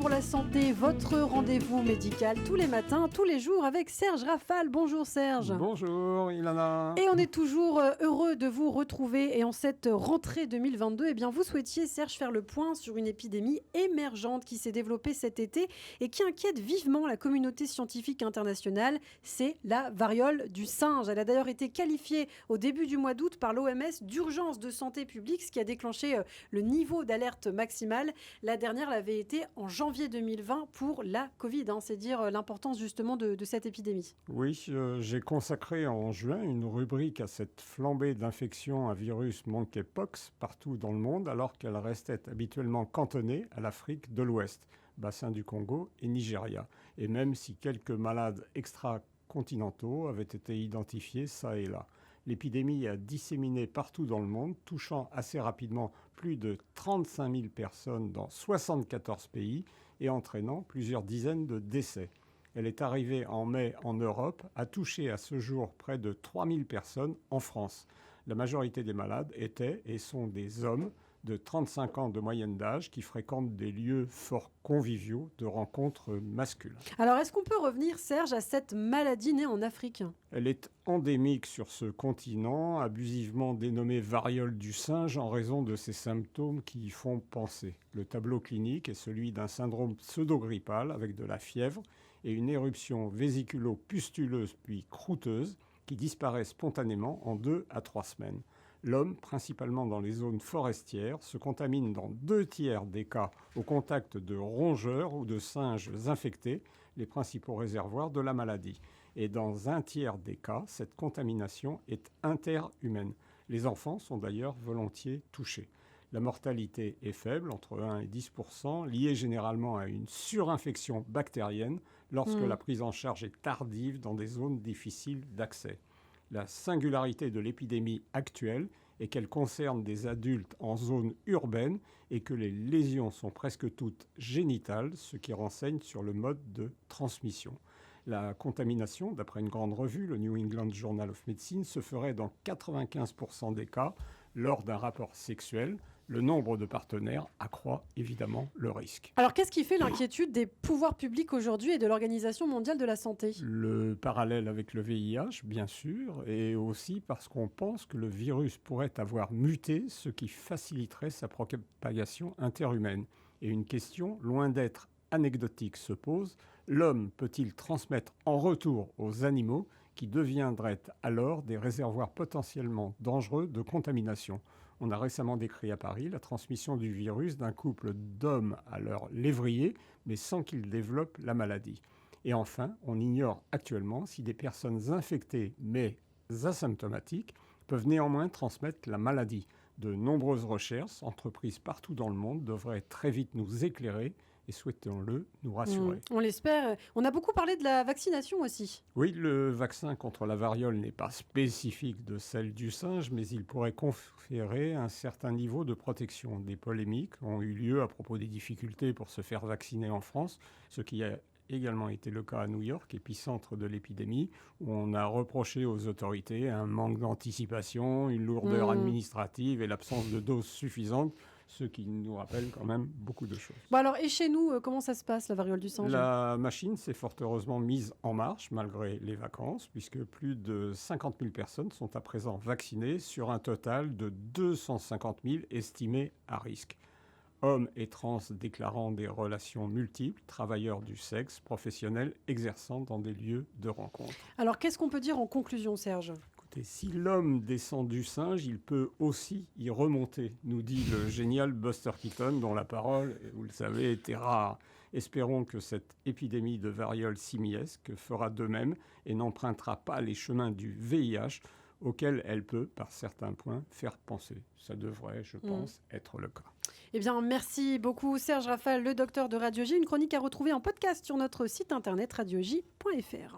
pour la santé, votre rendez-vous médical tous les matins, tous les jours avec Serge Rafal. Bonjour Serge. Bonjour Ilana. Et on est toujours heureux de vous retrouver. Et en cette rentrée 2022, eh bien, vous souhaitiez, Serge, faire le point sur une épidémie émergente qui s'est développée cet été et qui inquiète vivement la communauté scientifique internationale. C'est la variole du singe. Elle a d'ailleurs été qualifiée au début du mois d'août par l'OMS d'urgence de santé publique, ce qui a déclenché le niveau d'alerte maximale. La dernière l'avait été en janvier 2020 pour la Covid. C'est dire l'importance justement de cette épidémie. Oui, j'ai consacré en juin une rubrique à cette flambée d'infections à virus monkeypox partout dans le monde, alors qu'elle restait habituellement cantonnée à l'Afrique de l'Ouest, bassin du Congo et Nigeria. Et même si quelques malades extra-continentaux avaient été identifiés ça et là. L'épidémie a disséminé partout dans le monde, touchant assez rapidement plus de 35 000 personnes dans 74 pays et entraînant plusieurs dizaines de décès. Elle est arrivée en mai en Europe, a touché à ce jour près de 3 000 personnes en France. La majorité des malades étaient et sont des hommes de 35 ans de moyenne d'âge qui fréquentent des lieux fort conviviaux de rencontres masculines. Alors, est-ce qu'on peut revenir, Serge, à cette maladie née en Afrique ? Elle est endémique sur ce continent, abusivement dénommée variole du singe en raison de ses symptômes qui y font penser. Le tableau clinique est celui d'un syndrome pseudo-grippal avec de la fièvre et une éruption vésiculo-pustuleuse puis croûteuse qui disparaît spontanément en 2 à 3 semaines. L'homme, principalement dans les zones forestières, se contamine dans 2 tiers des cas au contact de rongeurs ou de singes infectés, les principaux réservoirs de la maladie. Et dans 1 tiers des cas, cette contamination est interhumaine. Les enfants sont d'ailleurs volontiers touchés. La mortalité est faible, entre 1 et 10%, liée généralement à une surinfection bactérienne lorsque la prise en charge est tardive dans des zones difficiles d'accès. La singularité de l'épidémie actuelle est qu'elle concerne des adultes en zone urbaine et que les lésions sont presque toutes génitales, ce qui renseigne sur le mode de transmission. La contamination, d'après une grande revue, le New England Journal of Medicine, se ferait dans 95% des cas lors d'un rapport sexuel. Le nombre de partenaires accroît évidemment le risque. Alors, qu'est-ce qui fait l'inquiétude des pouvoirs publics aujourd'hui et de l'Organisation mondiale de la santé ? Le parallèle avec le VIH, bien sûr, et aussi parce qu'on pense que le virus pourrait avoir muté, ce qui faciliterait sa propagation interhumaine. Et une question, loin d'être anecdotique, se pose. L'homme peut-il transmettre en retour aux animaux qui deviendraient alors des réservoirs potentiellement dangereux de contamination ? On a récemment décrit à Paris la transmission du virus d'un couple d'hommes à leur lévrier, mais sans qu'ils développent la maladie. Et enfin, on ignore actuellement si des personnes infectées mais asymptomatiques peuvent néanmoins transmettre la maladie. De nombreuses recherches entreprises partout dans le monde devraient très vite nous éclairer et, souhaitons-le, nous rassurer. On l'espère. On a beaucoup parlé de la vaccination aussi. Oui, le vaccin contre la variole n'est pas spécifique de celle du singe, mais il pourrait conférer un certain niveau de protection. Des polémiques ont eu lieu à propos des difficultés pour se faire vacciner en France, ce qui a également été le cas à New York, épicentre de l'épidémie, où on a reproché aux autorités un manque d'anticipation, une lourdeur administrative et l'absence de doses suffisantes, ce qui nous rappelle quand même beaucoup de choses. Bon alors, et chez nous, comment ça se passe, la variole du singe ? La machine s'est fort heureusement mise en marche malgré les vacances, puisque plus de 50 000 personnes sont à présent vaccinées sur un total de 250 000 estimés à risque. Hommes et trans déclarant des relations multiples, travailleurs du sexe, professionnels exerçant dans des lieux de rencontre. Alors, qu'est-ce qu'on peut dire en conclusion, Serge ? Écoutez, si l'homme descend du singe, il peut aussi y remonter, nous dit le génial Buster Keaton, dont la parole, vous le savez, était rare. Espérons que cette épidémie de variole simiesque fera de même et n'empruntera pas les chemins du VIH, auquel elle peut, par certains points, faire penser. Ça devrait, je pense, être le cas. Eh bien, merci beaucoup Serge Rafal, le docteur de Radiologie. Une chronique à retrouver en podcast sur notre site internet radiologie.fr.